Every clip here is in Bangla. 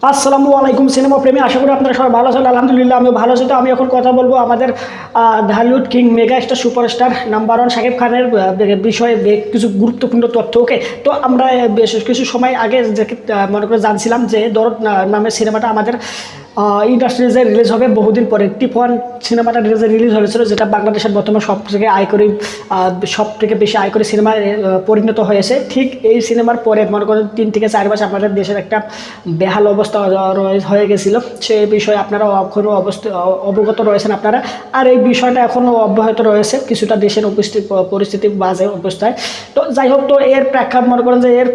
আসসালামু আলাইকুম সিনেমা প্রেমী, আশা করি আপনারা সবাই ভালো আছেন। আলহামদুলিল্লাহ আমিও ভালো আছি। তো আমি এখন কথা বলবো আমাদের Dhallywood king mega star superstar number one Shakib খানের বিষয়ে কিছু গুরুত্বপূর্ণ তথ্য। ওকে, তো আমরা বেশ কিছু সময় আগে যে মনে করে জানছিলাম যে দরদ নামের সিনেমাটা আমাদের ইন্ডাস্ট্রিজে রিলিজ হবে বহুদিন পরে। টিপ ওয়ান সিনেমাটা রিলিজ হয়েছিল, যেটা বাংলাদেশের বর্তমানে সব থেকে বেশি আয়করী সিনেমায় পরিণত হয়েছে। ঠিক এই সিনেমার পরে মনে করেন 3 থেকে 4 মাস আমাদের দেশের একটা বেহাল অবস্থা হয়ে গেছিল। সেই বিষয়ে আপনারা এখনও অবগত রয়েছেন আপনারা। আর এই বিষয়টা এখনও অব্যাহত রয়েছে কিছুটা দেশের পরিস্থিতি বাজে অবস্থায়। তো যাই হোক, তো এর প্রেক্ষাপট মনে করেন যে এর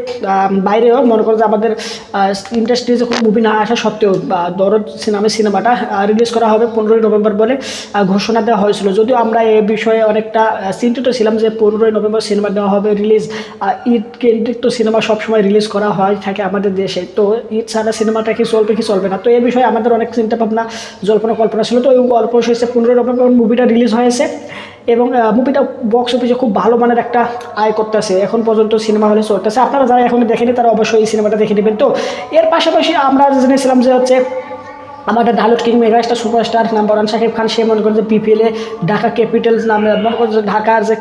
বাইরেও মনে করেন যে আমাদের ইন্ডাস্ট্রিজে কোনো মুভি না আসা সত্ত্বেও দরদ সিনেমাটা রিলিজ করা হবে 15ই নভেম্বর বলে ঘোষণা দেওয়া হয়েছিল। যদিও আমরা এই বিষয়ে অনেকটা চিন্তিত ছিলাম যে 15ই নভেম্বর সিনেমা দেওয়া হবে রিলিজ। ঈদ কেন্দ্রিক তো সিনেমা সবসময় রিলিজ করা হয় থাকে আমাদের দেশে, তো ঈদ ছাড়া সিনেমাটা কি চলবে না। তো এই বিষয়ে আমাদের অনেক চিন্তা ভাবনা কল্পনা ছিল। তো এই গল্প হয়েছে 15ই নভেম্বর মুভিটা রিলিজ হয়েছে এবং মুভিটা বক্স অফিসে খুব ভালো মানের একটা আয় করতেছে। এখন পর্যন্ত সিনেমা হলে চলতেছে। আপনারা যারা এখনো দেখেনি তারা অবশ্যই এই সিনেমাটা দেখে নেবেন। তো এর পাশাপাশি আমরা জেনেছিলাম যে হচ্ছে আমাদের Dhallywood king mega star superstar number one Shakib Khan, সে মনে করেন যে বিপিএলে ঢাকা ক্যাপিটালস নামে মনে করেন যে ঢাকার যে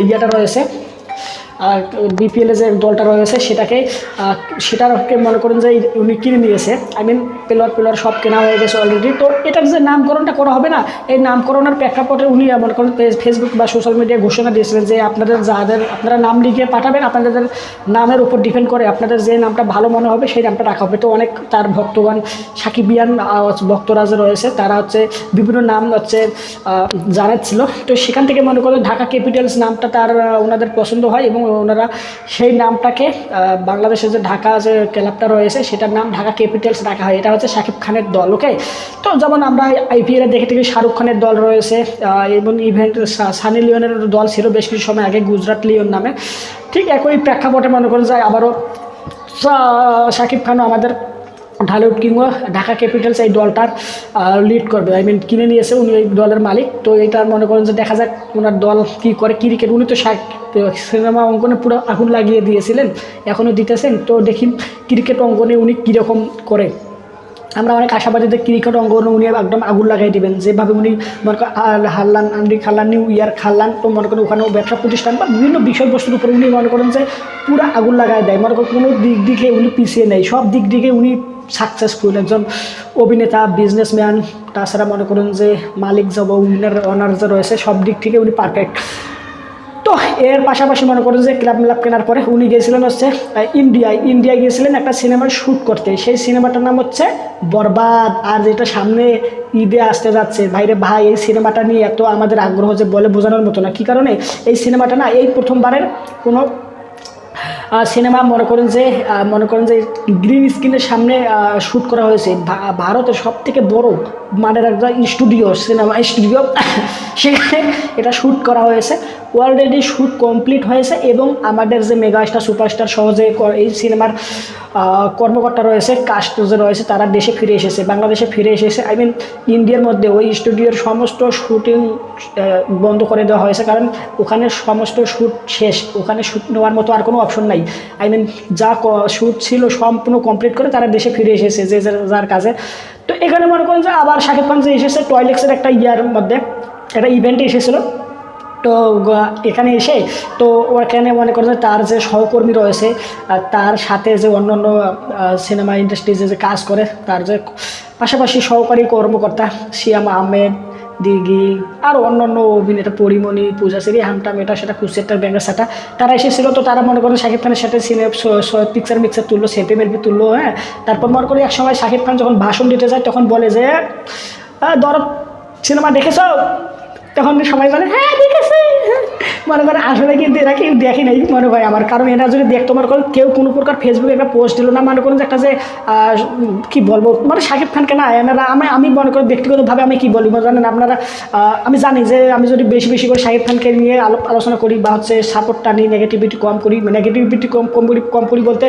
ইয়েটা রয়েছে, বিপিএলে যে দলটা রয়েছে সেটাকে মনে করেন যে উনি কিনে নিয়েছে। প্লেয়ার সব কেনা হয়ে গেছে অলরেডি। তো এটার যে নামকরণটা করা হবে না, এই নামকরণের প্রেক্ষাপটে উনি মনে করেন ফেসবুক বা সোশ্যাল মিডিয়ায় ঘোষণা দিয়েছিলেন যে আপনারা নাম লিখে পাঠাবেন, আপনাদের নামের উপর ডিপেন্ড করে আপনাদের যে নামটা ভালো মনে হবে সেই নামটা রাখা হবে। তো অনেক তার ভক্তগণ সাকিবিয়ান ভক্তরা যে রয়েছে তারা বিভিন্ন নাম জানাচ্ছিল। তো সেখান থেকে মনে করেন ঢাকা ক্যাপিটালস নামটা ওনাদের পছন্দ হয় এবং ওনারা সেই নামটাকে বাংলাদেশের যে ঢাকা যে ক্লাবটা রয়েছে সেটার নাম ঢাকা ক্যাপিটালস রাখা হয়। এটা হচ্ছে শাকিব খানের দল। ওকে, তো যেমন আমরা আইপিএলে দেখে থাকি শাহরুখ খানের দল রয়েছে এবং ইভেন্ট সানি লিওনের দল ছিল বেশ কিছু সময় আগে, গুজরাট লিওন নামে। ঠিক একই প্রেক্ষাপটে মনে করেন যায় আবারও শাকিব খানও আমাদের ঢালিউড কিংও ঢাকা ক্যাপিটালস এই দলটার লিড করবে। কিনে নিয়েছে, উনি এই দলের মালিক। তো এইটার মনে করেন যে দেখা যাক ওনার দল কী করে। ক্রিকেট উনি তো সিনেমা অঙ্গনে পুরো আগুন লাগিয়ে দিয়েছিলেন, এখনও দিতেছেন। তো দেখি ক্রিকেট অঙ্গনে উনি কীরকম করে। আমরা অনেক আশাবাদী যে ক্রিকেট অঙ্গনে উনি একদম আগুন লাগাই দেবেন, যেভাবে উনি মনে করেন আন্ডি খাল্লান, নিউ ইয়ার খাল্লান, তো মনে করেন ওখানেও ব্যবসা প্রতিষ্ঠান বা বিভিন্ন বিষয়বস্তুর উপরে উনি মনে করেন যে পুরো আগুন লাগাই দেয়। মনে করেন কোনো দিকে উনি পিছিয়ে নেই, সব দিকে উনি সাকসেসফুল একজন অভিনেতা, বিজনেসম্যান। তাছাড়া মনে করেন যে মালিক যাব ওনার যে রয়েছে সব দিক থেকে উনি পারফেক্ট। তো এর পাশাপাশি মনে করেন যে ক্লাব কেনার পরে উনি গিয়েছিলেন ইন্ডিয়ায় গিয়েছিলেন একটা সিনেমার শ্যুট করতে। সেই সিনেমাটার নাম হচ্ছে বরবাদ। আর যেটা সামনে ঈদে আসতে যাচ্ছে, ভাই এই সিনেমাটা নিয়ে এত আমাদের আগ্রহ যে বলে বোঝানোর মতো না। কী কারণে এই সিনেমাটা না এই প্রথমবারের কোনো সিনেমা মনে করেন যে গ্রিন স্ক্রিনের সামনে শ্যুট করা হয়েছে। ভারতের সবথেকে বড় মানের একটা সিনেমা স্টুডিও সেখানে এটা শ্যুট করা হয়েছে। অলরেডি শ্যুট কমপ্লিট হয়েছে এবং আমাদের যে মেগা স্টার সুপারস্টার সহজে এই সিনেমার কর্মকর্তা রয়েছে, কাস্ট যে রয়েছে, তারা বাংলাদেশে ফিরে এসেছে। ইন্ডিয়ার মধ্যে ওই স্টুডিওর সমস্ত শুটিং বন্ধ করে দেওয়া হয়েছে, কারণ ওখানে সমস্ত শ্যুট শেষ। ওখানে শ্যুট নেওয়ার মতো আর কোনো অপশন নাই। যা শ্যুট ছিল সম্পূর্ণ কমপ্লিট করে তারা দেশে ফিরে এসেছে যে যার কাজে। তো এখানে মনে করেন যে আবার শাকিব খান যে এসেছে টয়লেক্সের একটা মধ্যে একটা ইভেন্টে এসেছিলো। তো এখানে এসে তো ওখানে মনে করেন যে তার যে সহকর্মী রয়েছে, তার সাথে যে অন্য সিনেমা ইন্ডাস্ট্রিজে যে কাজ করে তার যে পাশাপাশি সহকারী কর্মকর্তা সিয়াম আহমেদ, দিঘি আর অন্যান্য অভিনেতা পরিমণি, পূজাশ্রী, হামটাম, এটা সেটা কুসেটার ব্যাঙ্গার সাটা তারা এসেছিলো। তো তারা মনে করেন শাকিব খানের সাথে পিকচার তুললো, সেলফি তুললো। হ্যাঁ, তারপর মনে করি এক সময় শাকিব খান যখন ভাষণ দিতে যায় তখন বলে যে দরদ সিনেমা দেখেছ? তখন সবাই বলে হ্যাঁ দেখেছি। মনে করে আসলে কিন্তু এরা কেউ দেখে নাই মনে হয় আমার, কারণ এরা যদি দেখতো মনে করেন কেউ কোনো প্রকার ফেসবুকে একটা পোস্ট দিল না, মনে করেন যে একটা যে কী বলবো মানে শাকিব খানকে না এনারা আমি মনে করি ব্যক্তিগতভাবে আমি কী বলি জানেন আপনারা, আমি জানি যে আমি যদি বেশি করে শাকিব খানকে নিয়ে আলোচনা করি বা সাপোর্টটা নিই, নেগেটিভিটি কম করি বলতে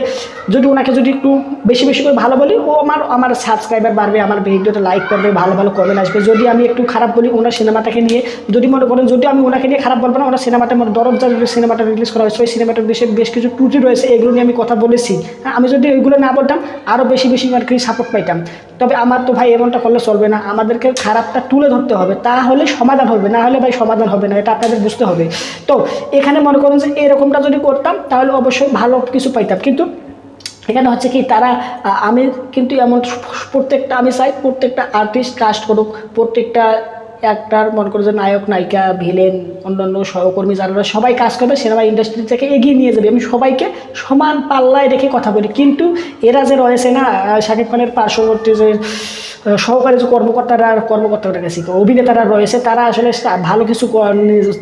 যদি ওনাকে যদি একটু বেশি করে ভালো বলি, ও আমার সাবস্ক্রাইবার বাড়বে, আমার ভিডিওটা লাইক করবে, ভালো কমেন্ট আসবে। যদি আমি একটু খারাপ বলি ওনার সিনেমাটাকে নিয়ে, যদি মনে করেন যদি আমি ওনাকে নিয়ে খারাপ বলবো না, ওনার সিনেমাটার মধ্যে দরজা যে সিনেমাটা রিলিজ করা হয়েছে ওই সিনেমাটার বিষয়ে বেশ কিছু ত্রুটি রয়েছে, এগুলো নিয়ে আমি কথা বলেছি। হ্যাঁ, আমি যদি ওইগুলো না বলতাম আরও বেশি আর কি সাপোর্ট পাইতাম। তবে আমার তো ভাই এমনটা করলে চলবে না, আমাদেরকে খারাপটা তুলে ধরতে হবে, তাহলে সমাধান হবে, না হলে ভাই সমাধান হবে না, এটা আপনাদের বুঝতে হবে। তো এখানে মনে করেন যে এরকমটা যদি করতাম তাহলে অবশ্যই ভালো কিছু পাইতাম, কিন্তু এখানে হচ্ছে কি তারা আমি কিন্তু এমন প্রত্যেকটা আমি চাই প্রত্যেকটা আর্টিস্ট কাস্ট করুক, প্রত্যেকটা অ্যাক্টার মনে করো যে নায়ক নায়িকা ভিলেন অন্যান্য সহকর্মী যারা সবাই কাজ করবে সিনেমা ইন্ডাস্ট্রি থেকে এগিয়ে নিয়ে যাবে, আমি সবাইকে সমান পাল্লায় রেখে কথা বলি। কিন্তু এরা যে রয়েছে না শাকিব খানের পার্শ্ববর্তী যে সহকারী যে কর্মকর্তারা গেছি অভিনেতারা রয়েছে, তারা আসলে ভালো কিছু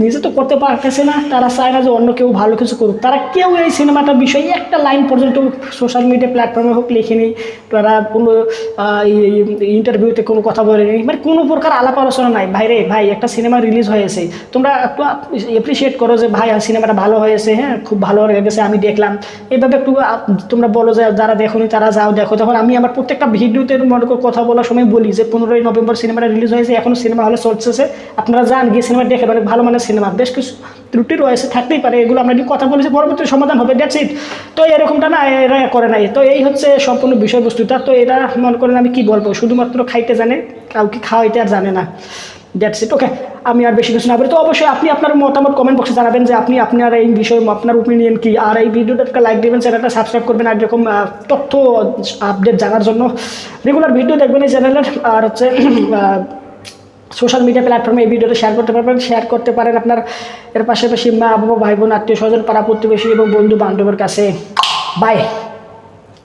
নিজে তো করতে পারতেছে না, তারা চায় না যে অন্য কেউ ভালো কিছু করুক, তারা কেউ এই সিনেমাটার বিষয়ে একটা লাইন পর্যন্ত সোশ্যাল মিডিয়া প্ল্যাটফর্মে হোক লিখেনি, তারা কোনো ইন্টারভিউতে কোনো কথা বলেনি, মানে কোনো প্রকার আলাপ আলোচনা নাই। ভাইরে ভাই একটা সিনেমা রিলিজ হয়েছে, তোমরা একটু অ্যাপ্রিসিয়েট করো যে ভাই সিনেমাটা ভালো হয়েছে, হ্যাঁ খুব ভালো লেগেছে আমি দেখলাম, এভাবে একটু তোমরা বলো যে যারা দেখোনি তারা যাও দেখো। তখন আমি আমার প্রত্যেকটা ভিডিওতে মনে করে কথা বলার সময় বলি যে 15ই নভেম্বর সিনেমাটা রিলিজ হয়েছে, এখনও সিনেমা হলে চলছে, আপনারা যান গিয়ে সিনেমা দেখেন, অনেক ভালো মানের সিনেমা, বেশ কিছু ত্রুটি রয়েছে থাকতেই পারে, এগুলো আমরা কথা বলেছি, পরবর্তী সমাধান হবে, দ্যাটস ইট। তো এরকমটা না এরা করে নাই, তো এই হচ্ছে সম্পূর্ণ বিষয়বস্তুটা। তো এরা মনে করেন আমি কি বলবো, শুধুমাত্র খাইতে জানে, কাউকে খাওয়াইতে আর জানে না, দ্যাটস ইট। ওকে, আমি আর বেশি কিছু না বলি। তো অবশ্যই আপনি আপনার মতামত কমেন্ট বক্সে জানাবেন যে আপনি আপনার এই বিষয়ে আপনার ওপিনিয়ন কি, আর এই ভিডিওটা একটা লাইক দেবেন, চ্যানেলটা সাবস্ক্রাইব করবেন, আর এরকম তথ্য আপডেট জানার জন্য রেগুলার ভিডিও দেখবেন এই চ্যানেলের। আর হচ্ছে সোশ্যাল মিডিয়া প্ল্যাটফর্মে এই ভিডিওটা শেয়ার করতে পারেন আপনার এর পাশাপাশি মা বাবা ভাই বোন আত্মীয় স্বজন পাড়া প্রতিবেশী এবং বন্ধু বান্ধবের কাছে। বাই।